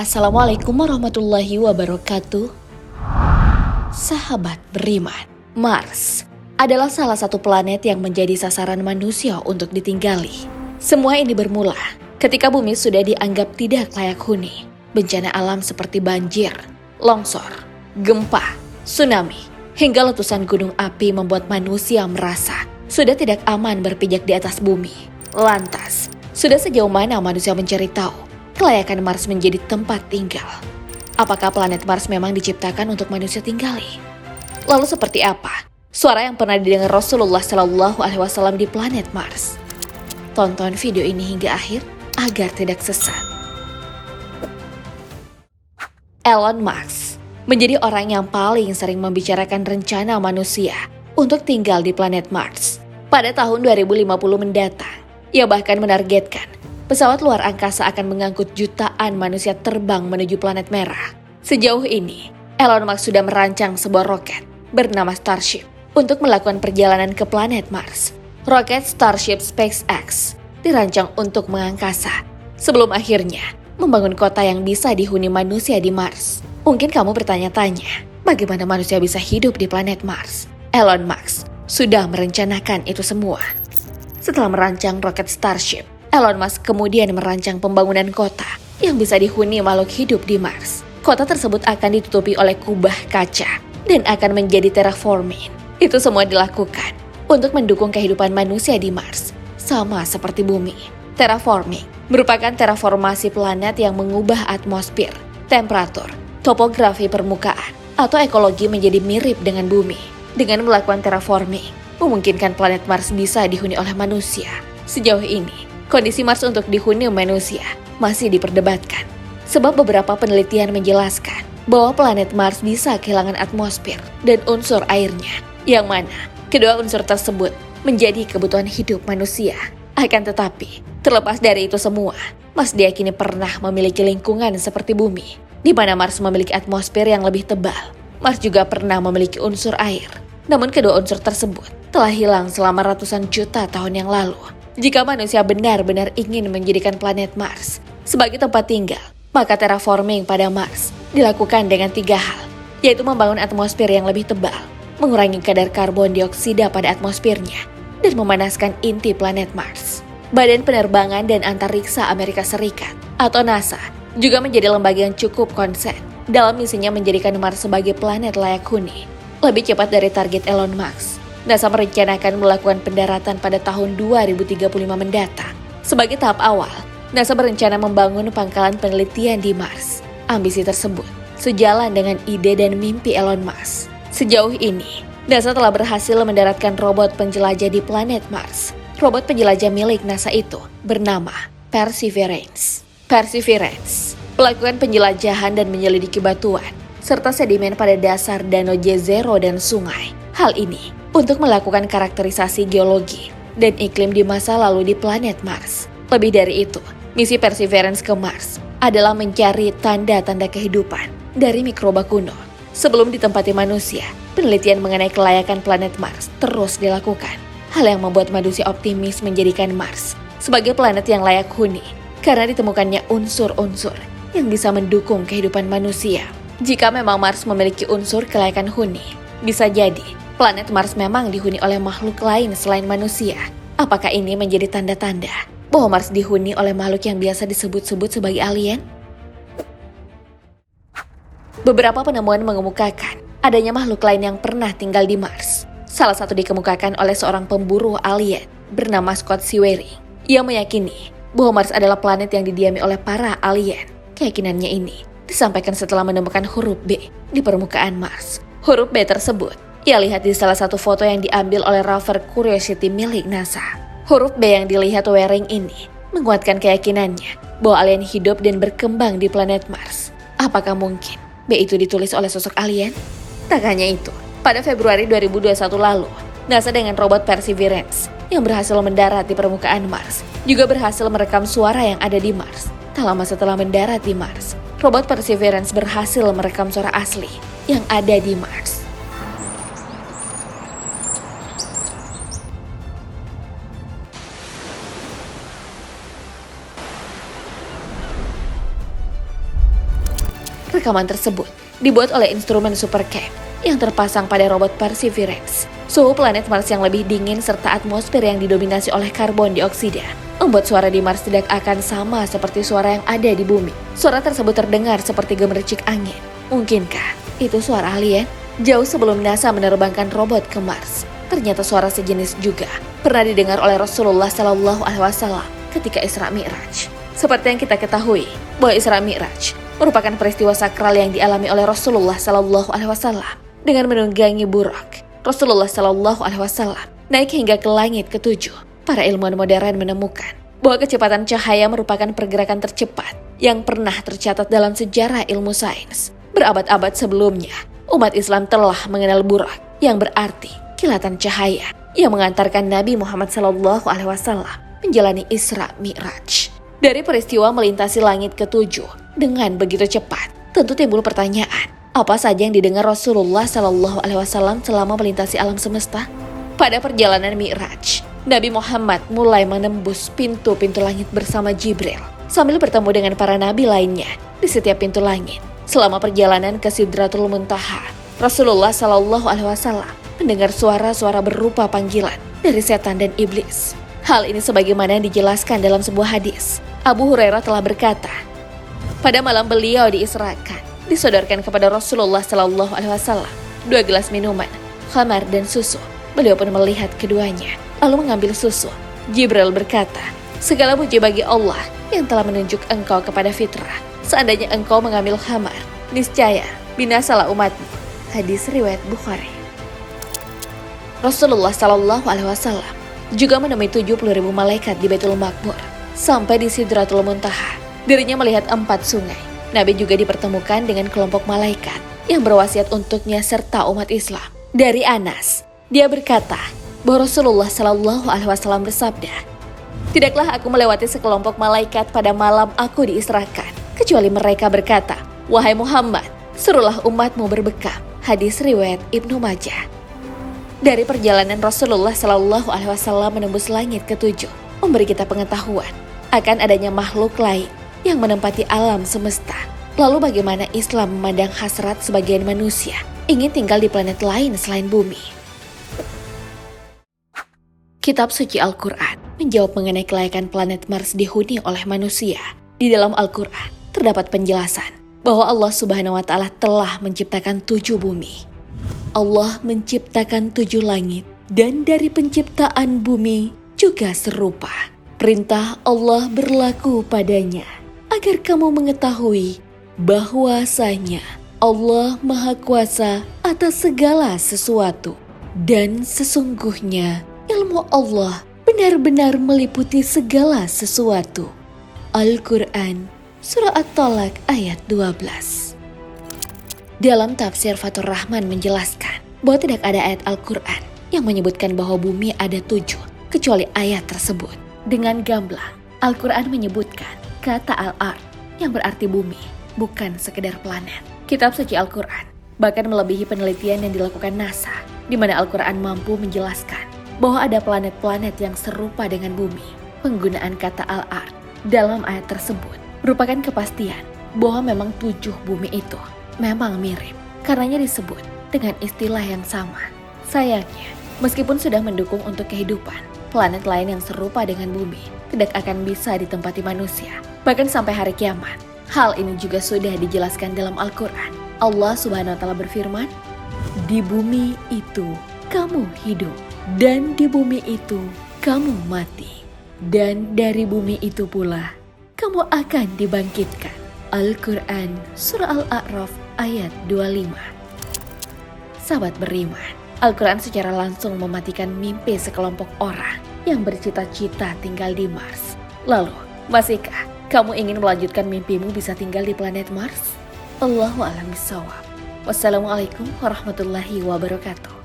Assalamualaikum warahmatullahi wabarakatuh. Sahabat beriman, Mars adalah salah satu planet yang menjadi sasaran manusia untuk ditinggali. Semua ini bermula ketika bumi sudah dianggap tidak layak huni. Bencana alam seperti banjir, longsor, gempa, tsunami, hingga letusan gunung api membuat manusia merasa sudah tidak aman berpijak di atas bumi. Lantas, sudah sejauh mana manusia mencari tahu kelayakan Mars menjadi tempat tinggal? Apakah planet Mars memang diciptakan untuk manusia tinggali? Lalu seperti apa suara yang pernah didengar Rasulullah SAW di planet Mars? Tonton video ini hingga akhir agar tidak sesat. Elon Musk menjadi orang yang paling sering membicarakan rencana manusia untuk tinggal di planet Mars. Pada tahun 2050 mendatang, ia bahkan menargetkan pesawat luar angkasa akan mengangkut jutaan manusia terbang menuju planet merah. Sejauh ini, Elon Musk sudah merancang sebuah roket bernama Starship untuk melakukan perjalanan ke planet Mars. Roket Starship SpaceX dirancang untuk mengangkasa sebelum akhirnya membangun kota yang bisa dihuni manusia di Mars. Mungkin kamu bertanya-tanya, bagaimana manusia bisa hidup di planet Mars? Elon Musk sudah merencanakan itu semua. Setelah merancang roket Starship, Elon Musk kemudian merancang pembangunan kota yang bisa dihuni makhluk hidup di Mars. Kota tersebut akan ditutupi oleh kubah kaca dan akan menjadi terraforming. Itu semua dilakukan untuk mendukung kehidupan manusia di Mars, sama seperti bumi. Terraforming merupakan terraformasi planet yang mengubah atmosfer, temperatur, topografi permukaan, atau ekologi menjadi mirip dengan bumi. Dengan melakukan terraforming, memungkinkan planet Mars bisa dihuni oleh manusia. Sejauh ini, kondisi Mars untuk dihuni manusia masih diperdebatkan. Sebab beberapa penelitian menjelaskan bahwa planet Mars bisa kehilangan atmosfer dan unsur airnya, yang mana kedua unsur tersebut menjadi kebutuhan hidup manusia. Akan tetapi, terlepas dari itu semua, Mars diyakini pernah memiliki lingkungan seperti bumi, di mana Mars memiliki atmosfer yang lebih tebal. Mars juga pernah memiliki unsur air, namun kedua unsur tersebut telah hilang selama ratusan juta tahun yang lalu. Jika manusia benar-benar ingin menjadikan planet Mars sebagai tempat tinggal, maka terraforming pada Mars dilakukan dengan 3 hal, yaitu membangun atmosfer yang lebih tebal, mengurangi kadar karbon dioksida pada atmosfernya, dan memanaskan inti planet Mars. Badan Penerbangan dan Antariksa Amerika Serikat atau NASA juga menjadi lembaga yang cukup konsen dalam misinya menjadikan Mars sebagai planet layak huni. Lebih cepat dari target Elon Musk, NASA merencanakan melakukan pendaratan pada tahun 2035 mendatang. Sebagai tahap awal, NASA berencana membangun pangkalan penelitian di Mars. Ambisi tersebut sejalan dengan ide dan mimpi Elon Musk. Sejauh ini, NASA telah berhasil mendaratkan robot penjelajah di planet Mars. Robot penjelajah milik NASA itu bernama Perseverance. Perseverance melakukan penjelajahan dan menyelidiki batuan serta sedimen pada dasar danau jezero dan sungai. Hal ini untuk melakukan karakterisasi geologi dan iklim di masa lalu di planet Mars. Lebih dari itu, misi Perseverance ke Mars adalah mencari tanda-tanda kehidupan dari mikroba kuno. Sebelum ditempati manusia, penelitian mengenai kelayakan planet Mars terus dilakukan. Hal yang membuat manusia optimis menjadikan Mars sebagai planet yang layak huni karena ditemukannya unsur-unsur yang bisa mendukung kehidupan manusia. Jika memang Mars memiliki unsur kelayakan huni, bisa jadi planet Mars memang dihuni oleh makhluk lain selain manusia. Apakah ini menjadi tanda-tanda bahwa Mars dihuni oleh makhluk yang biasa disebut-sebut sebagai alien? Beberapa penemuan mengemukakan adanya makhluk lain yang pernah tinggal di Mars. Salah satu dikemukakan oleh seorang pemburu alien bernama Scott Swearing. Ia meyakini bahwa Mars adalah planet yang didiami oleh para alien. Keyakinannya ini disampaikan setelah menemukan huruf B di permukaan Mars. Huruf B tersebut ia lihat di salah satu foto yang diambil oleh rover Curiosity milik NASA. Huruf B yang dilihat Waring ini menguatkan keyakinannya bahwa alien hidup dan berkembang di planet Mars. Apakah mungkin B itu ditulis oleh sosok alien? Tak hanya itu, pada Februari 2021 lalu, NASA dengan robot Perseverance yang berhasil mendarat di permukaan Mars juga berhasil merekam suara yang ada di Mars. Tak lama setelah mendarat di Mars, robot Perseverance berhasil merekam suara asli yang ada di Mars. Rekaman tersebut dibuat oleh instrumen Supercam yang terpasang pada robot Perseverance. Suhu planet Mars yang lebih dingin serta atmosfer yang didominasi oleh karbon dioksida membuat suara di Mars tidak akan sama seperti suara yang ada di bumi. Suara tersebut terdengar seperti gemericik angin. Mungkinkah itu suara alien? Jauh sebelum NASA menerbangkan robot ke Mars, ternyata suara sejenis juga pernah didengar oleh Rasulullah Shallallahu Alaihi Wasallam ketika Isra Mi'raj. Seperti yang kita ketahui, bahwa Isra Mi'raj merupakan peristiwa sakral yang dialami oleh Rasulullah Shallallahu Alaihi Wasallam dengan menunggangi Burak. Rasulullah Shallallahu Alaihi Wasallam naik hingga ke langit ketujuh. Para ilmuwan modern menemukan bahwa kecepatan cahaya merupakan pergerakan tercepat yang pernah tercatat dalam sejarah ilmu sains. Berabad-abad sebelumnya, umat Islam telah mengenal Burak, yang berarti kilatan cahaya, yang mengantarkan Nabi Muhammad Shallallahu Alaihi Wasallam menjalani Isra Mi'raj. Dari peristiwa melintasi langit ketujuh dengan begitu cepat, tentu timbul pertanyaan, apa saja yang didengar Rasulullah Shallallahu Alaihi Wasallam selama melintasi alam semesta? Pada perjalanan Mi'raj, Nabi Muhammad mulai menembus pintu-pintu langit bersama Jibril, sambil bertemu dengan para nabi lainnya di setiap pintu langit. Selama perjalanan ke Sidratul Muntaha, Rasulullah Shallallahu Alaihi Wasallam mendengar suara-suara berupa panggilan dari setan dan iblis. Hal ini sebagaimana dijelaskan dalam sebuah hadis. Abu Hurairah telah berkata, pada malam beliau diisrakan, disodorkan kepada Rasulullah Shallallahu Alaihi Wasallam 2 gelas minuman, khamar dan susu. Beliau pun melihat keduanya, lalu mengambil susu. Jibril berkata, segala puji bagi Allah yang telah menunjuk engkau kepada fitrah. Seandainya engkau mengambil khamar, niscaya binasalah umatmu. Hadis riwayat Bukhari. Rasulullah Shallallahu Alaihi Wasallam juga menemui 70.000 malaikat di Baitul Maqmur. Sampai di Sidratul Muntaha, dirinya melihat 4 sungai. Nabi juga dipertemukan dengan kelompok malaikat yang berwasiat untuknya serta umat Islam. Dari Anas, dia berkata bahwa Rasulullah Shallallahu Alaihi Wasallam bersabda, tidaklah aku melewati sekelompok malaikat pada malam aku diisrakan, kecuali mereka berkata, wahai Muhammad, suruhlah umatmu berbekam. Hadis riwayat Ibnu Majah. Dari perjalanan Rasulullah Shallallahu Alaihi Wasallam menembus langit ketujuh, memberi kita pengetahuan akan adanya makhluk lain yang menempati alam semesta. Lalu bagaimana Islam memandang hasrat sebagian manusia ingin tinggal di planet lain selain bumi? Kitab suci Al-Quran menjawab mengenai kelayakan planet Mars dihuni oleh manusia. Di dalam Al-Quran terdapat penjelasan bahwa Allah Subhanahu wa Ta'ala telah menciptakan 7 bumi. Allah menciptakan 7 langit, dan dari penciptaan bumi juga serupa. Perintah Allah berlaku padanya, agar kamu mengetahui bahwasanya Allah Maha Kuasa atas segala sesuatu. Dan sesungguhnya ilmu Allah benar-benar meliputi segala sesuatu. Al-Quran, Surah At-Talaq ayat 12. Dalam tafsir Fathur Rahman menjelaskan bahwa tidak ada ayat Al-Quran yang menyebutkan bahwa bumi ada 7, kecuali ayat tersebut. Dengan gamblang, Al-Quran menyebutkan kata Al-Ard yang berarti bumi, bukan sekedar planet. Kitab suci Al-Quran bahkan melebihi penelitian yang dilakukan NASA, di mana Al-Quran mampu menjelaskan bahwa ada planet-planet yang serupa dengan bumi. Penggunaan kata Al-Ard dalam ayat tersebut merupakan kepastian bahwa memang 7 bumi itu memang mirip, karenanya disebut dengan istilah yang sama. Sayangnya, meskipun sudah mendukung untuk kehidupan, planet lain yang serupa dengan bumi tidak akan bisa ditempati manusia, bahkan sampai hari kiamat. Hal ini juga sudah dijelaskan dalam Al-Quran. Allah Subhanahu wa Ta'ala berfirman, di bumi itu kamu hidup, dan di bumi itu kamu mati, dan dari bumi itu pula kamu akan dibangkitkan. Al-Quran Surah Al-A'raf ayat 25. Sahabat beriman, Al-Quran secara langsung mematikan mimpi sekelompok orang yang bercita-cita tinggal di Mars. Lalu, masihkah kamu ingin melanjutkan mimpimu bisa tinggal di planet Mars? Allahu a'lam bishawab. Wassalamualaikum warahmatullahi wabarakatuh.